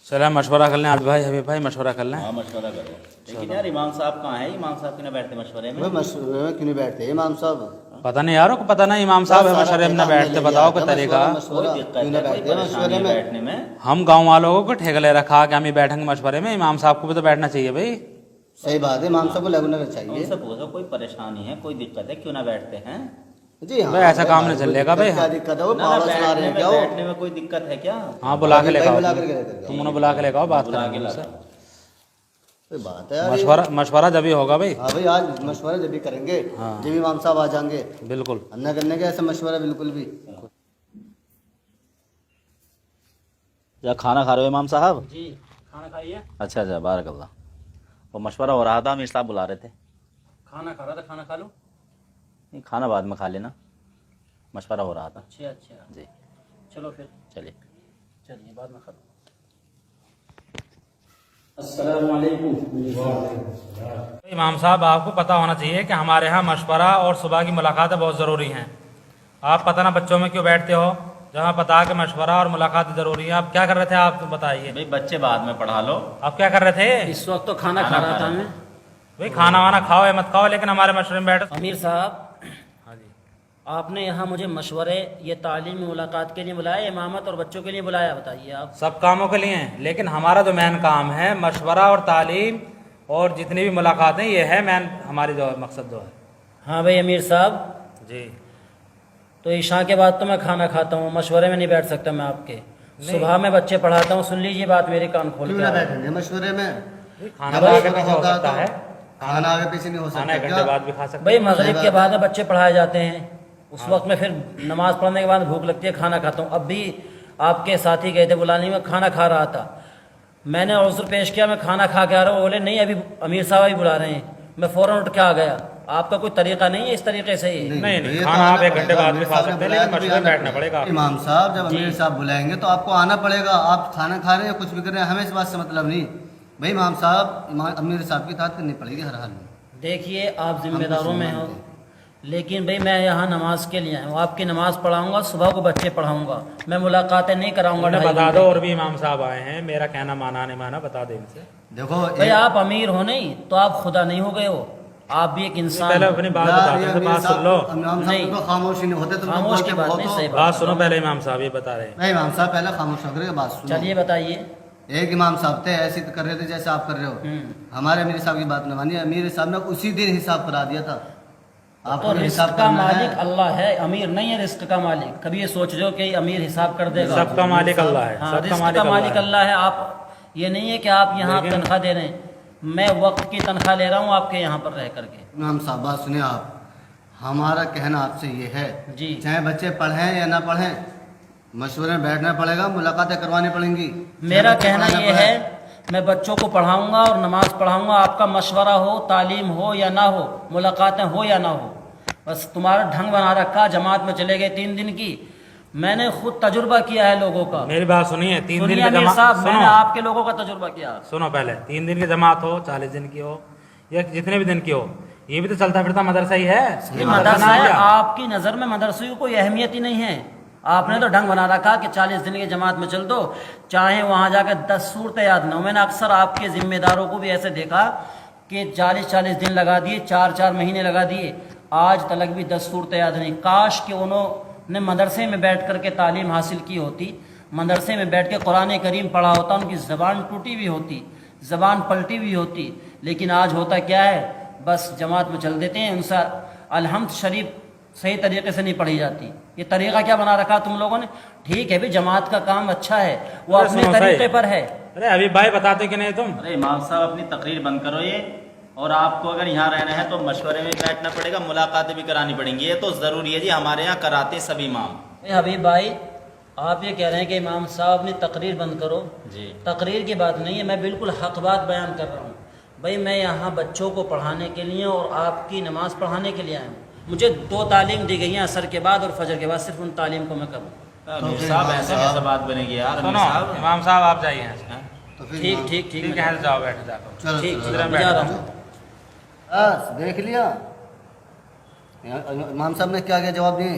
चलो मशवरा कर लें आप भाई हबीब भाई मशवरा कर लें। हाँ मशवरा करो। लेकिन यार इमाम साहब कहाँ है? इमाम साहब क्यों नहीं बैठते मशवरे में? भाई मशवरे में क्यों नहीं बैठते इमाम साहब? पता नहीं यारों को पता नहीं इमाम साहब है मशवरे में न बैठते, बताओ क्या तरीका। कोई दिक्कत है, कोई परेशानी है बैठने में? हम गांव वालों को ठेका ले रखा कि हम ही बैठेंगे मशवरे में, इमाम साहब को भी तो बैठना चाहिए भाई। सही बात है, इमाम साहब को लगना चाहिए। उनसे पूछो कोई परेशानी है, कोई दिक्कत है, क्यों ना बैठते हैं? जी हाँ भाई ऐसा काम नहीं चलेगा भाई। क्या दिक्कत है? वो ना ना, पहाड़ा सुना रहे हैं क्या? बैठने में कोई दिक्कत है क्या? हाँ बुला के लेकर बुला आओ, करके लेकर के आओ। तुम उन्हें बुला के लेकर आओ, बात बुला के करेंगे ला उनसे। कोई बात है यार ये। मशवरा जब ही होगा भाई। हाँ भाई आज मशवरा जब भी करेंगे हाँ। जब भी इमाम साहब आ जाएंगे, बिल्कुल अन्ना करने का ऐसा मशवरा बिल्कुल भी। क्या खाना खा रहे हो इमाम साहब? जी खाना खाइए। अच्छा अच्छा, बारक अल्लाह। वो मशवरा हो रहा था, अमीर साहब बुला रहे थे। खाना खा रहा था, खाना खा लो। नहीं, खाना बाद में खा लेना, मशवरा हो रहा था। अच्छा अच्छा जी चलो फिर चलिए। चलिए बाद में खा लो। इमाम साहब आपको पता होना चाहिए कि हमारे यहाँ मशवरा और सुबह की मुलाकातें बहुत ज़रूरी हैं। आप पता ना बच्चों में क्यों बैठते हो, जहाँ पता कि मशवरा और मुलाकात ज़रूरी है। आप क्या कर रहे थे आप तो बताइए। भाई बच्चे बाद में पढ़ा लो। आप क्या कर रहे थे? इस वक्त तो खाना खा रहा था मैं। भाई खाना वाना खाओ या मत खाओ, लेकिन हमारे मशवरे में बैठो। अमीर साहब हाँ जी आपने यहाँ मुझे मशवरे ये तालीमी मुलाकात के लिए बुलाया, इमामत और बच्चों के लिए बुलाया, बताइए आप। सब कामों के लिए हैं, लेकिन हमारा जो मेन काम है मशवरा और तालीम और जितनी भी मुलाकातें, ये है मेन हमारी जो मकसद जो है। हाँ भाई अमीर साहब, जी तो ईशा के बाद तो मैं खाना खाता हूँ, मशवरे में नहीं बैठ सकता मैं आपके। सुबह में बच्चे पढ़ाता हूँ, सुन लीजिए बात मेरी, कान खोल क्यों के ना आप। बैठेंगे मशवरे में? खाना जब तो आगे मशवरा पीछे हो होता सकता है, खाना आगे पीछे नहीं हो खाना सकता एक घंटे क्या? बाद भी खा सकते भाई हैं। मगरिब के बाद बच्चे पढ़ाए जाते हैं, उस वक्त में फिर नमाज पढ़ने के बाद भूख लगती है, खाना खाता हूँ। अब भी आपके साथी गए थे बुलाने में, खाना खा रहा था, मैंने उज़्र पेश किया, मैं खाना खा के आ रहा हूँ। बोले नहीं अभी अमीर साहब ही बुला रहे हैं, मैं फ़ौरन उठ के आ गया। आपका कोई तरीका नहीं है इस तरीके से ही? नहीं, ये खाना तो आप आना एक घंटे पड़ेगा। बाद भी अमीर खा साहब ने सकते हैं, बुलाया लेकिन तो भी मशवरे में आना बैठना पड़ेगा आपको। इमाम साहब जब अमीर साहब बुलाएंगे तो आपको आना पड़ेगा। आप खाना खा रहे हैं कुछ भी कर रहे हैं, हमें इस बात से मतलब नहीं। भाई इमाम साहब अमीर साहब की इताअत करनी पड़ेगी हर हाल में। देखिए आप जिम्मेदारों में हो, लेकिन भाई मैं यहाँ नमाज के लिए आया हूँ, आपकी नमाज पढ़ाऊंगा, सुबह को बच्चे पढ़ाऊंगा, मैं मुलाकातें नहीं कराऊंगा। उन्हें 2.5 बता घंटे। दो, और भी इमाम साहब आए हैं, मेरा कहना माना नहीं माना बता दे इनसे। देखो भाई आप अमीर हो नहीं तो आप खुदा नहीं हो गए हो, आप भी एक इंसान पहले हो। अपनी बात यार, बताते ये हैं, तो अमीर बात साहब- सुन लो। इमाम साहब नहीं। तो खामोशी नहीं होते, तुम लोग खामोश की बोलते बात बहुत नहीं, हो। सही बात सुनो पहले, इमाम साहब ये बता रहे हैं। नहीं इमाम साहब पहले खामोश होकर बात सुनो। चलिए बताइए। एक इमाम साहब थे ऐसे कर रहे थे जैसे आप कर रहे हो। हमारे अमीर साहब की बात न मानिए, अमीर साहब ने उसी दिन हिसाब करा दिया था। आपको तो भी रिस्क हिसाब का करना मालिक है। अल्लाह है, अमीर नहीं है रिस्क का मालिक। कभी ये सोच लो कि अमीर हिसाब कर देगा। सबका मालिक अल्लाह है, हाँ, सबका रिस्क मालिक का मालिक अल्लाह है। अल्लाह है। आप ये नहीं है कि आप यहाँ लेकिन- तनख्वाह दे रहे हैं, मैं वक्त की तनख्वाह ले रहा हूँ आपके यहाँ पर रह करके। इमाम साहब बात सुनिए आप, हमारा कहना आपसे ये है जी। चाहे बच्चे पढ़ें या ना पढ़ें, मशवरे में बैठना पड़ेगा, मुलाकातें करवानी पड़ेंगी। मेरा चाहे बच्चे कहना पढ़े ना ये पढ़े। है मैं बच्चों को पढ़ाऊंगा और नमाज पढ़ाऊंगा, आपका मशवरा हो, तालीम हो या ना हो, मुलाकातें हो या ना हो, बस तुम्हारा ढंग बना रखा। जमात में चले गए 3 दिन की, मैंने खुद तजुर्बा किया है लोगों का। मेरी बात सुनिए, 3 दिन सुनिए की अमीर जमात साहब, मैंने सुनो, आपके लोगों का तजुर्बा किया। सुनो पहले 3 दिन की जमात हो, 40 दिन की हो, या जितने भी दिन की हो, ये भी तो चलता फिरता मदरसा ही है। ये मदरसा मदरसा नहीं है, क्या? आपकी नज़र में मदरसे की कोई अहमियत ही नहीं है। आपने तो ढंग बना रखा कि 40 दिन की जमात में चल दो, चाहे वहाँ जाकर 10 सूरतें याद ना हो। मैंने अक्सर आपके जिम्मेदारों को भी ऐसे देखा कि 40-40 दिन लगा दिए, 4-4 महीने लगा दिए, आज तलक भी 10 सूरतें याद नहीं। काश कि उन्होंने मदरसे में बैठ कर के तालीम हासिल की होती, मदरसे में बैठ के कुरान करीम पढ़ा होता, उनकी ज़बान टूटी हुई होती, ज़बान पलटी हुई होती। लेकिन आज होता क्या है, बस जमात में चल देते हैं, उनसे अलहम्द शरीफ सही तरीके से नहीं पढ़ी जाती। ये तरीका क्या बना रखा तुम लोगों ने? ठीक है भी, जमात का काम अच्छा है, वो अरे अपने सुनो, सही तरीके है। पर है। अरे अभी भाई बताते कि नहीं तुम? अरे इमाम साहब अपनी तकरीर बंद करो ये, और आपको अगर यहाँ रहना है तो मशवरे में बैठना पड़ेगा, मुलाकातें भी करानी पड़ेंगी, ये तो ज़रूरी है जी। हमारे यहाँ कराते सभी इमाम। हबीब भाई आप ये कह रहे हैं कि इमाम साहब अपनी तकरीर बंद करो, जी तकरीर की बात नहीं है, मैं बिल्कुल हक बात बयान कर रहा हूँ। भाई मैं यहाँ बच्चों को पढ़ाने के लिए और आपकी नमाज पढ़ाने के लिए आया हूँ। मुझे 2 तालीम दी गई हैं, असर के बाद और फजर के बाद, सिर्फ उन तालीम को मैं करूँ। अमीर साहब ऐसे कैसे बात बनेगी यार? अमीर सुनो साहब इमाम साहब आप जाइए यहाँ से। तो फिर ठीक ठीक ठीक ठीक है, जाओ बैठ जाओ। चलो ठीक चलो, ठीक, मैं जा रहा हूँ। बस देख लिया इमाम साहब ने क्या क्या जवाब दिए?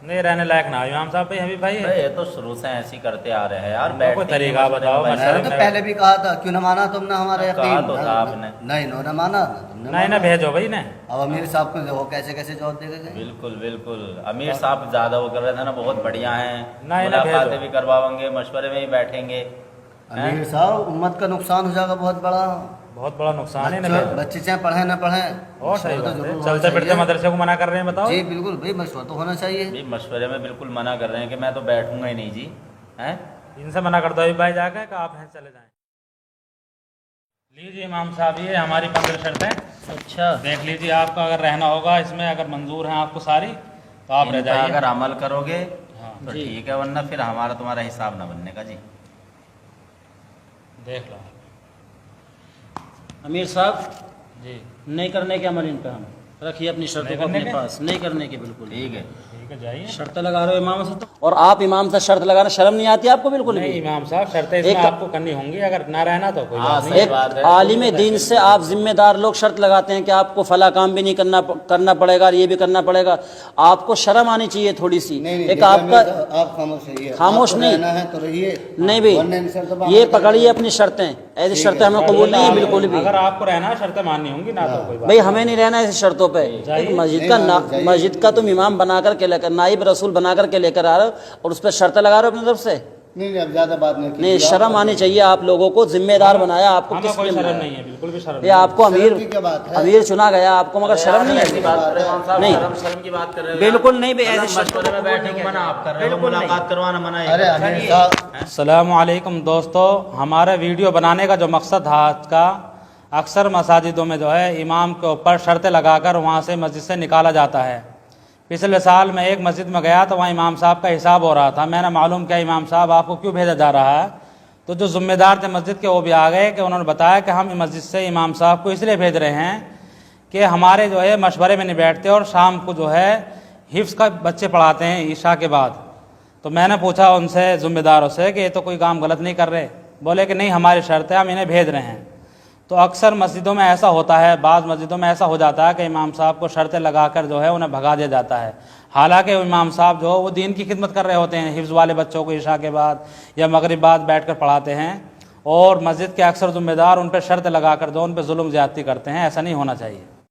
नहीं रहने लायक ना इमाम साहब भाई हबीब भाई ये तो शुरू से ऐसे ही करते आ रहे हैं यार। कोई बैठते तरीका नहीं, बताओ, मशवरे में मशवरे मैंने तो में- पहले भी कहा था, क्यों ना माना तुमने हमारा कहा यकीन? तो था आपने। नहीं इन्होंने माना ना तुमने नहीं ना माना। भेजो भाई ने। अब अमीर साहब को देखो कैसे कैसे जवाब दे गए। बिल्कुल बिल्कुल, अमीर साहब ज्यादा वो कर रहे थे ना, बहुत बढ़िया हैं, नहीं ना मुलाकातें भेजो। भी करवाएंगे, मशवरे में ही बैठेंगे। अमीर साहब उम्मत का नुकसान हो जाएगा बहुत बड़ा। बहुत बड़ा नुकसान है ना बच्चों- भेजो। बच्चे चाहे पढ़े ना पढ़े, और सही मशवरा तो बात है, जरूर होना चलते फिरते चाहिए। मदरसे को मना कर रहे हैं बताओ। जी बिल्कुल भाई, मशवरा तो होना चाहिए। भी मशवरे में बिल्कुल मना कर रहे हैं कि मैं तो बैठूंगा ही नहीं जी, हैं। इनसे मना कर दो हबीब भाई जाके कि आप यहाँ चले जाएं। लीजिए इमाम साहब ये हमारी 15 शर्तें अच्छा देख लीजिए, आपका अगर रहना होगा इसमें, अगर मंजूर है आपको सारी तो आप रह इन पर जाइए। अगर अमल करोगे हाँ, तो जी। ठीक है, वरना फिर हमारा तुम्हारा हिसाब ना बनने का जी। देख लो अमीर साहब, जी, नहीं करने के अमल इन पे हम रखिए अपनी शर्तों नहीं को करने अपने के? पास, नहीं करने के बिल्कुल। ठीक है, ठीक है जाइए। शर्त लगा रहे हो इमाम से तो, और आप इमाम से शर्त लगाना शर्म नहीं आती आपको बिल्कुल नहीं भी? इमाम साहब शर्तें इसमें एक- आपको करनी होंगी, अगर ना रहना तो कोई हाँ, बात सही नहीं। एक बात है। आलिम दीन से आप जिम्मेदार लोग शर्त लगाते हैं कि आपको फला काम भी नहीं करना पड़ेगा और ये भी करना पड़ेगा। आपको शर्म आनी चाहिए थोड़ी सी। नहीं नहीं एक देखिए, आपका अमीर साहब, आप खामोश रहिए। खामोश आपको नहीं। रहना है तो रहिए। नहीं वरना इन शर्तों पर भाई, ये अमल पकड़िए करें। अपनी शर्तें, ऐसी ठीक शर्तें है, हमें कबूल नहीं है आप- बिल्कुल भी। अगर आपको रहना है शर्तें माननी होंगी ना तो कोई बात भाई हमें नहीं रहना ऐसी शर्तों पे। जाइए। एक मस्जिद नहीं का मानो, जाइए। मस्जिद का तुम इमाम बना करके लेकर, नाइब रसूल बना करके लेकर आ रहे हो और उस पर शर्तें लगा रहे हो अपनी तरफ से। नहीं नहीं, अब ज्यादा बात नहीं नहीं, कीजिए। शर्म आप- आनी चाहिए आप लोगों को। जिम्मेदार बनाया आपको, हमें किस कोई लिए शर्म बनाया? नहीं है, बिल्कुल भी शर्म ये नहीं। आपको अमीर शर्म की क्या बात है? अमीर चुना गया आपको, मगर शर्म नहीं ऐसी है? बात कर रहे हो साहब, नहीं। शर्म की बात कर रहे हो बिल्कुल नहीं भाई, मतलब ऐसी शर्तों मशवरे को में कबूल बैठने नहीं को मना किया आप कर रहे हो, बिल्कुल नहीं। मुलाकात करवाना मना है। अरे अमीर साहब, अस्सलामुअलैकुम दोस्तों, हमारे वीडियो बनाने का जो मकसद था आज का, अक्सर मसाजिदों में जो है इमाम के ऊपर शर्तें लगाकर वहाँ से मस्जिद से निकाला जाता है। पिछले साल मैं एक मस्जिद में गया तो वहाँ इमाम साहब का हिसाब हो रहा था। मैंने मालूम किया इमाम साहब आपको क्यों भेजा जा रहा है, तो जो ज़िम्मेदार थे मस्जिद के वो भी आ गए कि उन्होंने बताया कि हम मस्जिद से इमाम साहब को इसलिए भेज रहे हैं कि हमारे जो है मशवरे में नहीं बैठते और शाम को जो है हिफ्ज़ का बच्चे पढ़ाते हैं ईशा के बाद। तो मैंने पूछा उनसे ज़िम्मेदारों से कि ये तो कोई काम गलत नहीं कर रहे। बोले कि नहीं हमारी शर्त है, हम इन्हें भेज रहे हैं। तो अक्सर मस्जिदों में ऐसा होता है, बाज़ मस्जिदों में ऐसा हो जाता है कि इमाम साहब को शर्तें लगाकर जो है उन्हें भगा दिया जाता है। हालांकि वो इमाम साहब जो वो दीन की खिदमत कर रहे होते हैं, हिफ्ज़ वाले बच्चों को ईशा के बाद या मगरिब बाद बैठ कर पढ़ाते हैं, और मस्जिद के अक्सर ज़िम्मेदार उन पर शर्त लगाकर जो उन पर जुल्म ज़्यादती करते हैं। ऐसा नहीं होना चाहिए।